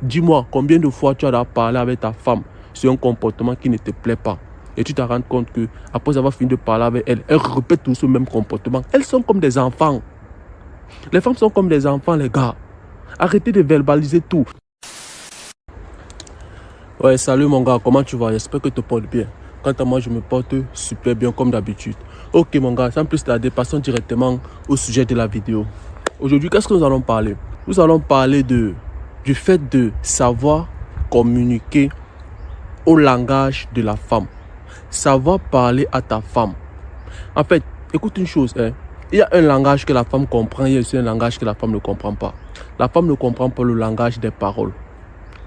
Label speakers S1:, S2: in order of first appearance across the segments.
S1: Dis-moi, combien de fois tu as parlé avec ta femme sur un comportement qui ne te plaît pas et tu te rends compte que après avoir fini de parler avec elle, elle répète tout ce même comportement. Elles sont comme des enfants. Les femmes sont comme des enfants, les gars. Arrêtez de verbaliser tout. Ouais, salut mon gars, comment tu vas? J'espère que tu te portes bien. Quant à moi, je me porte super bien comme d'habitude. Ok mon gars, sans plus tarder, passons directement au sujet de la vidéo. Aujourd'hui, qu'est-ce que nous allons parler? Nous allons parler du fait de savoir communiquer au langage de la femme. Savoir parler à ta femme. En fait, écoute une chose, hein. Il y a un langage que la femme comprend, il y a aussi un langage que la femme ne comprend pas. La femme ne comprend pas le langage des paroles.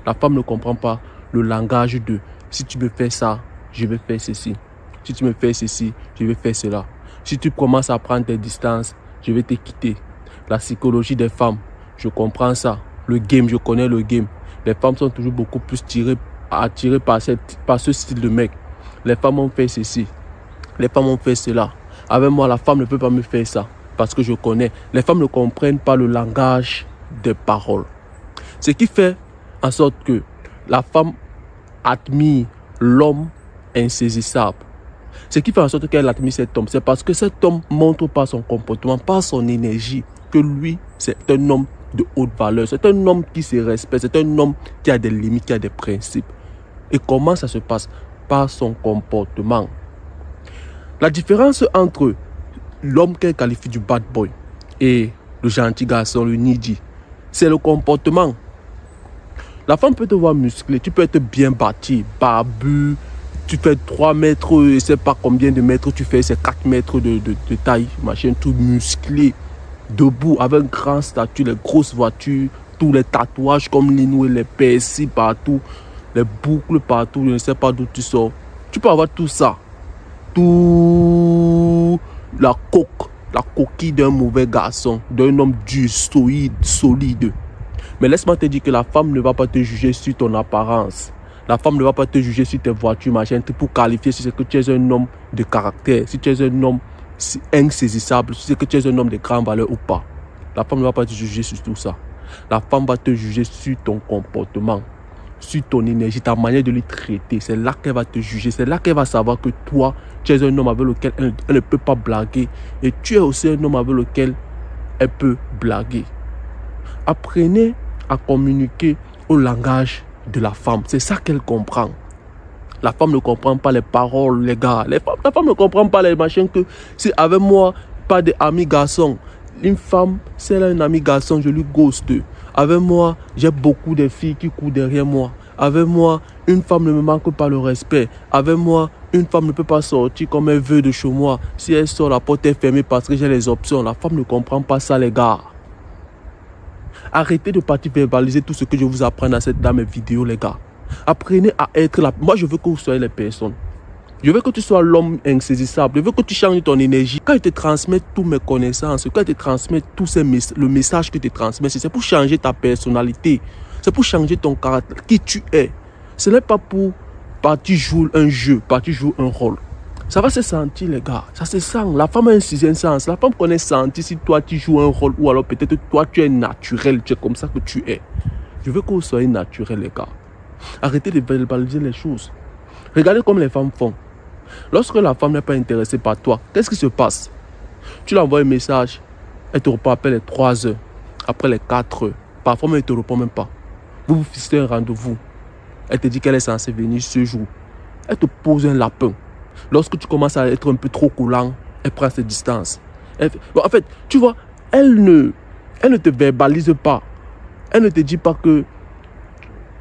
S1: La femme ne comprend pas le langage de si tu me fais ça, je vais faire ceci. Si tu me fais ceci, je vais faire cela. Si tu commences à prendre tes distances, je vais te quitter. La psychologie des femmes, je comprends ça. Le game, je connais le game. Les femmes sont toujours beaucoup plus attirées par ce style de mec. Les femmes ont fait ceci. Les femmes ont fait cela. Avec moi, la femme ne peut pas me faire ça. Parce que je connais. Les femmes ne comprennent pas le langage des paroles. Ce qui fait en sorte que la femme admire l'homme insaisissable. Ce qui fait en sorte qu'elle admire cet homme, c'est parce que cet homme montre par son comportement, par son énergie, que lui, c'est un homme de haute valeur. C'est un homme qui se respecte, c'est un homme qui a des limites, qui a des principes. Et comment ça se passe? Par son comportement. La différence entre l'homme qu'elle qualifie du bad boy et le gentil garçon, le needy, c'est le comportement. La femme peut te voir musclé, tu peux être bien bâti, barbu, tu fais 3 mètres, je ne sais pas combien de mètres tu fais, c'est 4 mètres de taille, machin, tout musclé, debout, avec un grand statut, les grosses voitures, tous les tatouages comme l'inouï, les percils partout, les boucles partout, je ne sais pas d'où tu sors. Tu peux avoir tout ça, tout la coquille d'un mauvais garçon, d'un homme dur, solide. Mais laisse-moi te dire que la femme ne va pas te juger sur ton apparence. La femme ne va pas te juger sur tes voitures, machin, pour qualifier si c'est que tu es un homme de caractère, si tu es un homme insaisissable, si c'est que tu es un homme de grande valeur ou pas. La femme ne va pas te juger sur tout ça. La femme va te juger sur ton comportement, sur ton énergie, ta manière de lui traiter. C'est là qu'elle va te juger. C'est là qu'elle va savoir que toi, tu es un homme avec lequel elle ne peut pas blaguer. Et tu es aussi un homme avec lequel elle peut blaguer. Apprenez à communiquer au langage de la femme. C'est ça qu'elle comprend. La femme ne comprend pas les paroles, les gars. La femme ne comprend pas les machins que c'est avec moi, pas d'amis garçons. Une femme, si elle a un ami garçon, je lui ghoste. Avec moi, j'ai beaucoup de filles qui courent derrière moi. Avec moi, une femme ne me manque pas le respect. Avec moi, une femme ne peut pas sortir comme elle veut de chez moi. Si elle sort, la porte est fermée parce que j'ai les options. La femme ne comprend pas ça, les gars. Arrêtez de partir verbaliser tout ce que je vous apprends dans mes vidéos, les gars. Apprenez à être là. Moi, je veux que vous soyez les personnes. Je veux que tu sois l'homme insaisissable. Je veux que tu changes ton énergie. Quand je te transmets toutes mes connaissances, quand je te transmets le message que je te transmets, c'est pour changer ta personnalité. C'est pour changer ton caractère, qui tu es. Ce n'est pas pour partir jouer un jeu, partir jouer un rôle. Ça va se sentir, les gars. Ça se sent. La femme a un sixième sens. La femme connaît sentir si toi tu joues un rôle ou alors peut-être toi tu es naturel. Tu es comme ça que tu es. Je veux que vous soyez naturel, les gars. Arrêtez de verbaliser les choses. Regardez comme les femmes font. Lorsque la femme n'est pas intéressée par toi, qu'est-ce qui se passe? Tu lui envoies un message. Elle te répond après les 3 heures. Après les 4 heures. Parfois, elle ne te répond même pas. Vous vous fixez un rendez-vous. Elle te dit qu'elle est censée venir ce jour. Elle te pose un lapin. Lorsque tu commences à être un peu trop coulant, elle prend ses distances. En fait, tu vois, elle ne te verbalise pas. Elle ne te dit pas que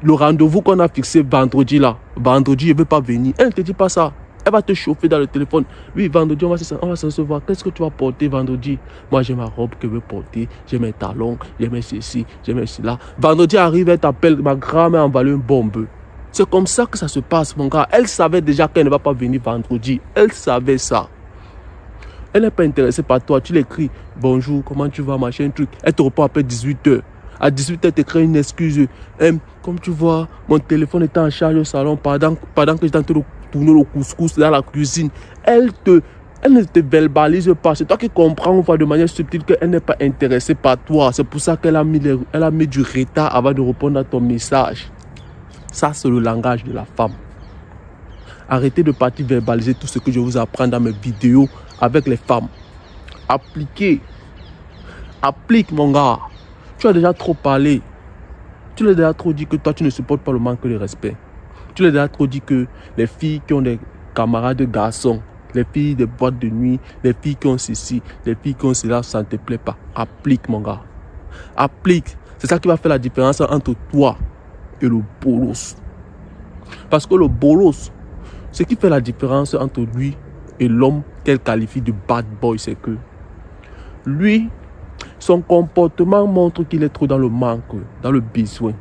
S1: le rendez-vous qu'on a fixé vendredi là, vendredi, je ne veux pas venir. Elle ne te dit pas ça. Elle va te chauffer dans le téléphone. Oui, vendredi, on va se recevoir. Qu'est-ce que tu vas porter vendredi? Moi, j'ai ma robe que je veux porter. J'ai mes talons, j'ai mes ceci, j'ai mes cela. Vendredi arrive, elle t'appelle, ma grand-mère a envoyé une bombe. C'est comme ça que ça se passe, mon gars. Elle savait déjà qu'elle ne va pas venir vendredi. Elle savait ça. Elle n'est pas intéressée par toi. Tu l'écris. Bonjour, comment tu vas, machin, truc. Elle te répond après 18h. À 18h, elle te crée une excuse. Comme tu vois, mon téléphone était en charge au salon pendant que j'étais en train de tourner le couscous dans la cuisine. Elle te Elle ne te verbalise pas. C'est toi qui comprends une fois de manière subtile qu'elle n'est pas intéressée par toi. C'est pour ça qu'elle a mis du retard avant de répondre à ton message. Ça, c'est le langage de la femme. Arrêtez de partir verbaliser tout ce que je vous apprends dans mes vidéos avec les femmes. Appliquez. Applique, mon gars. Tu as déjà trop parlé. Tu l'as déjà trop dit que toi, tu ne supportes pas le manque de respect. Tu l'as déjà trop dit que les filles qui ont des camarades de garçons, les filles des boîtes de nuit, les filles qui ont ceci, les filles qui ont cela, ça ne te plaît pas. Applique, mon gars. Applique. C'est ça qui va faire la différence entre toi et le bolos. Parce que le bolos, ce qui fait la différence entre lui et l'homme qu'elle qualifie de bad boy, c'est que lui, son comportement montre qu'il est trop dans le manque, dans le besoin.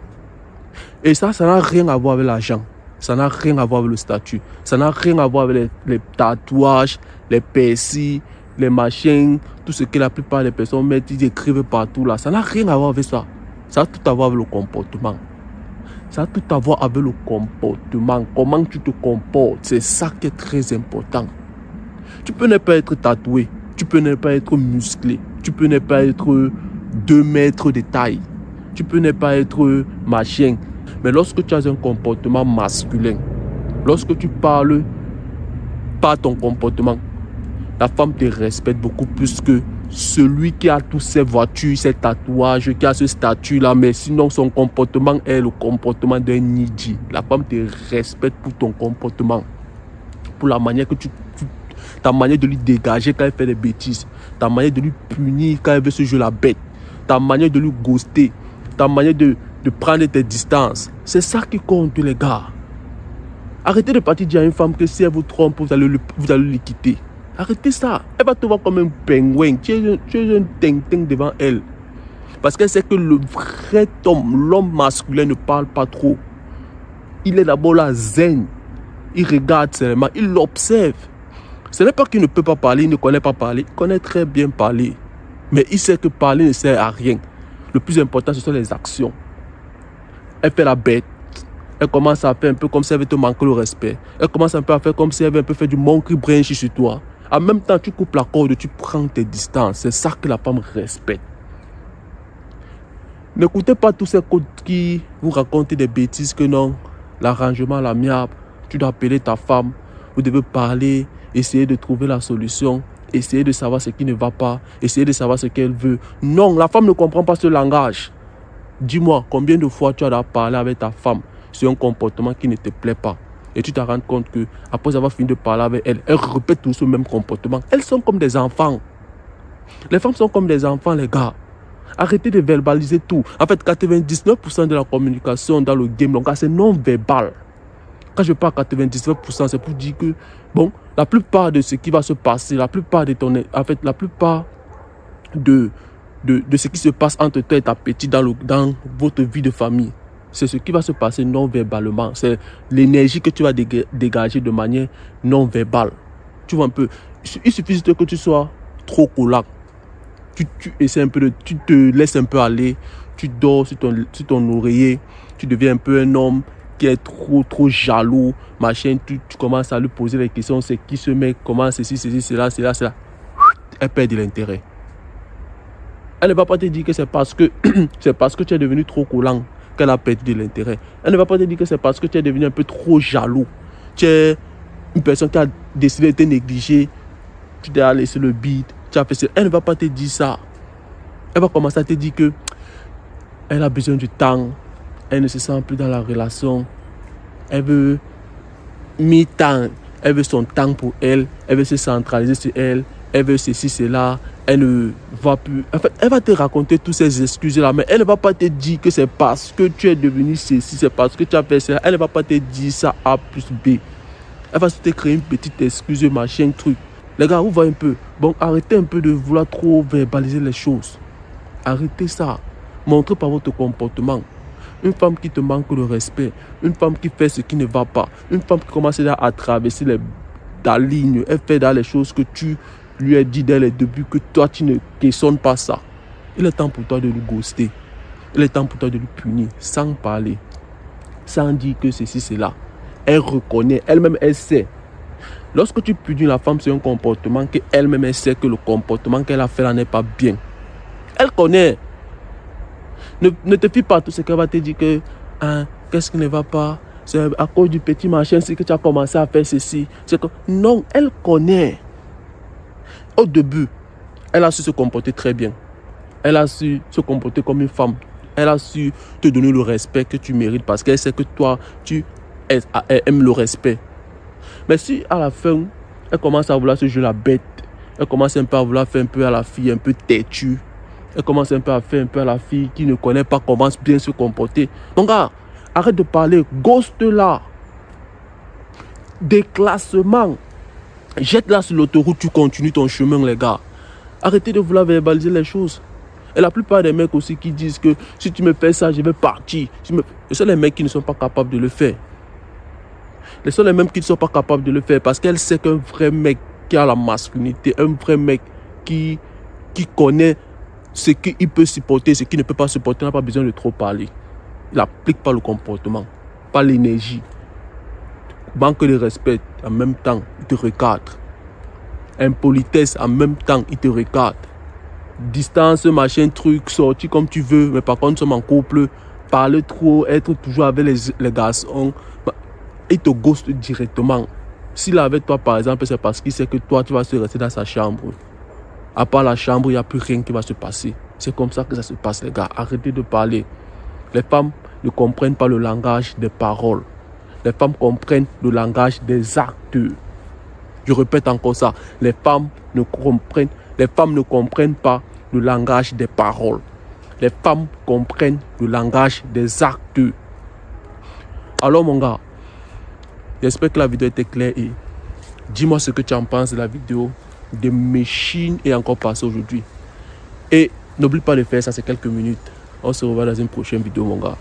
S1: Et ça n'a rien à voir avec l'argent. Ça n'a rien à voir avec le statut. Ça n'a rien à voir avec les tatouages, les piercings, les machins, tout ce que la plupart des personnes mettent, ils écrivent partout là. Ça n'a rien à voir avec ça. Ça a tout à voir avec le comportement. Ça a tout à voir avec le comportement. Comment tu te comportes. C'est ça qui est très important. Tu peux ne pas être tatoué. Tu peux ne pas être musclé. Tu peux ne pas être 2 mètres de taille. Tu peux ne pas être machin. Mais lorsque tu as un comportement masculin, lorsque tu parles par ton comportement, la femme te respecte beaucoup plus que celui qui a toutes ses voitures, ses tatouages, qui a ce statut-là, mais sinon son comportement est le comportement d'un nidji. La femme te respecte pour ton comportement, pour la manière que ta manière de lui dégager quand elle fait des bêtises, ta manière de lui punir quand elle veut se jouer la bête, ta manière de lui ghoster, ta manière de prendre tes distances. C'est ça qui compte, les gars. Arrêtez de partir dire à une femme que si elle vous trompe, vous allez le quitter. Arrêtez ça. Elle va te voir comme un pingouin. Tu es un ting-ting devant elle. Parce qu'elle sait que le vrai homme, l'homme masculin ne parle pas trop. Il est d'abord là zen. Il regarde seulement, il l'observe. Ce n'est pas qu'il ne peut pas parler, il ne connaît pas parler. Il connaît très bien parler. Mais il sait que parler ne sert à rien. Le plus important, ce sont les actions. Elle fait la bête. Elle commence à faire un peu comme si elle veut te manquer le respect. Elle commence un peu à faire comme si elle veut un peu faire du monkey branch sur toi. En même temps, tu coupes la corde, tu prends tes distances. C'est ça que la femme respecte. N'écoutez pas tous ces codes qui vous racontent des bêtises que non, l'arrangement, l'amiable, tu dois appeler ta femme, vous devez parler, essayer de trouver la solution, essayer de savoir ce qui ne va pas, essayer de savoir ce qu'elle veut. Non, la femme ne comprend pas ce langage. Dis-moi, combien de fois tu as parlé avec ta femme sur un comportement qui ne te plaît pas et tu te rends compte que après avoir fini de parler avec elle, elle répète tout ce même comportement. Elles sont comme des enfants. Les femmes sont comme des enfants, les gars. Arrêtez de verbaliser tout. En fait, 99% de la communication dans le game, donc c'est non-verbal. Quand je parle 99%, c'est pour dire que, bon, la plupart de ce qui va se passer, la plupart de ce qui se passe entre toi et ta petite dans votre vie de famille, c'est ce qui va se passer non-verbalement. C'est l'énergie que tu vas dégager de manière non-verbale. Tu vois un peu, il suffit juste que tu sois trop collant. Tu essaies un peu tu te laisses un peu aller, tu dors sur ton oreiller, tu deviens un peu un homme qui est trop jaloux, machin, tu commences à lui poser des questions, c'est qui ce mec, comment ceci, cela. Elle perd de l'intérêt. Elle ne va pas te dire que c'est parce que tu es devenu trop collant qu'elle a perdu de l'intérêt. Elle ne va pas te dire que c'est parce que tu es devenu un peu trop jaloux. Tu es une personne qui a décidé de te négliger, tu t'es laissé le bide, tu as fait ça. Elle ne va pas te dire ça. Elle va commencer à te dire que elle a besoin du temps. Elle ne se sent plus dans la relation. Elle veut mi-temps. Elle veut son temps pour elle. Elle veut se centraliser sur elle. Elle veut ceci, cela. Elle ne va plus. En fait, elle va te raconter toutes ces excuses-là. Mais elle ne va pas te dire que c'est parce que tu es devenu ceci. C'est parce que tu as fait cela. Elle ne va pas te dire ça A plus B. Elle va te créer une petite excuse, machin, truc. Les gars, vous voyez un peu. Bon, arrêtez un peu de vouloir trop verbaliser les choses. Arrêtez ça. Montrez par votre comportement. Une femme qui te manque de respect, une femme qui fait ce qui ne va pas, une femme qui commence à traverser ta ligne, elle fait dans les choses que tu lui as dit dès le début que toi tu ne questionnes pas ça. Il est temps pour toi de lui ghoster. Il est temps pour toi de lui punir sans parler, sans dire que ceci, c'est là. Elle reconnaît, elle-même elle sait. Lorsque tu punis la femme sur un comportement qu'elle-même elle sait que le comportement qu'elle a fait là n'est pas bien. Elle connaît. Ne te fie pas à tout ce qu'elle va te dire que hein, qu'est-ce qui ne va pas. C'est à cause du petit machin que tu as commencé à faire ceci. Non, elle connaît. Au début, elle a su se comporter très bien. Elle a su se comporter comme une femme. Elle a su te donner le respect que tu mérites parce qu'elle sait que toi, tu aimes le respect. Mais si à la fin, elle commence à vouloir se jouer la bête, elle commence un peu à vouloir faire un peu à la fille un peu têtue, elle commence un peu à faire un peu à la fille qui ne connaît pas comment bien se comporter. Donc, arrête de parler, ghost là. Déclassement. Jette-la sur l'autoroute, tu continues ton chemin, les gars. Arrêtez de vouloir verbaliser les choses. Et la plupart des mecs aussi qui disent que si tu me fais ça, je vais partir. Ce sont les mecs qui ne sont pas capables de le faire. Ce sont les mêmes qui ne sont pas capables de le faire parce qu'elle sait qu'un vrai mec qui a la masculinité, un vrai mec qui connaît ce qu'il peut supporter, ce qu'il ne peut pas supporter, n'a pas besoin de trop parler. Il n'applique pas le comportement, pas l'énergie. Manque de respect, en même temps, il te recadre. Impolitesse, en même temps, il te recadre. Distance, machin, truc, sorti comme tu veux, mais par contre, sommes en couple, parler trop, être toujours avec les garçons, il te ghost directement. S'il est avec toi, par exemple, c'est parce qu'il sait que toi, tu vas se rester dans sa chambre. À part la chambre, il n'y a plus rien qui va se passer. C'est comme ça que ça se passe, les gars. Arrêtez de parler. Les femmes ne comprennent pas le langage des paroles. Les femmes comprennent le langage des actes. Je répète encore ça. Les femmes ne comprennent pas le langage des paroles. Les femmes comprennent le langage des actes. Alors mon gars, j'espère que la vidéo était claire et dis-moi ce que tu en penses de la vidéo de machines et encore passé aujourd'hui. Et n'oublie pas de faire ça, c'est quelques minutes. On se revoit dans une prochaine vidéo mon gars.